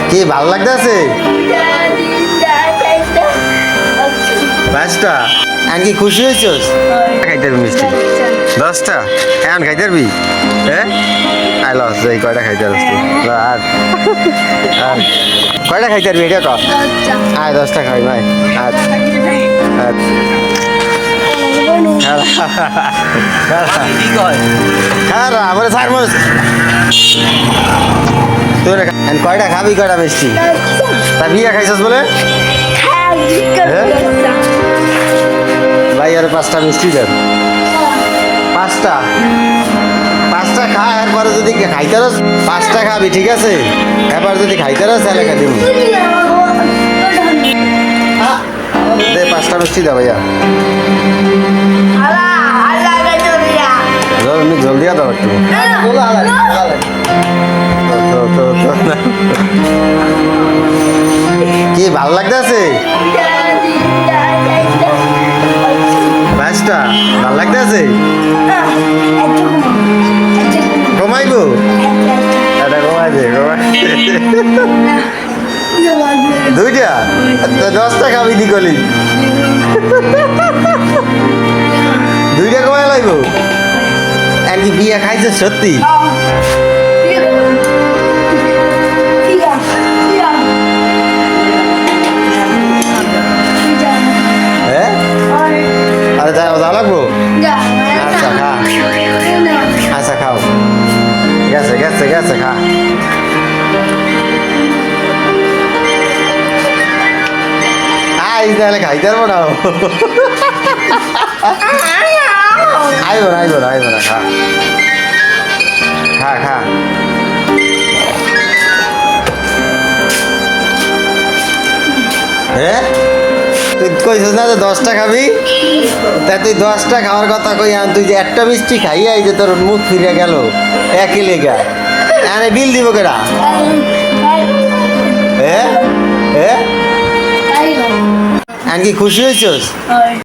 কি ভাল লাগতেছে? 5টা এখন কি খুশি হয়েছিস? খাইতে পারবি মিষ্টি 10টা এখন খাইতে পারবি? হ্যাঁ আই লস যাই কয়টা খাইতে পারবি? আর কয়টা খাইতে পারবি এটা কর। আয় 10টা খাই ভাই। আমার কয়টা খাবি কয়টা মিষ্টি? তা বিয়া খাইছিস বলে ভাই আর 5টা মিষ্টি দেন। 5টা খা এরপরে যদি খাইতে রস 5টা খাবি ঠিক আছে? এবার যদি খাইতে রস তাহলে খা দিব। দে 5টা মিষ্টি দে ভাইয়া। জলদি দাও একটু। কি ভালো লাগতেছে? 5টা ভালো লাগতেছে? কমাইবো এটা কমাই দে 2টা 10টা খাবি দি কলি 2টা কমাই লাগবো। আর কি বিয়া খাইছে সত্যি? হ্যাঁ আরে যা লাগবো। আচ্ছা খা, আচ্ছা খাও। গেছে গেছে গেছে খা। তাহলে খাইতে পারবো না। আইব না আইব না আইব না খা খা খা। হ্যাঁ তুই কইছিস না যে 10টা খাবি? তা তুই 10টা খাওয়ার কথা কই আন, তুই যে একটা মিষ্টি খাইয়াই যে তোর মুখ ফিরে গেল একই লেগা। এনে বিল দিব কেডা? হ্যাঁ হ্যাঁ কি খুশি হয়েছিস?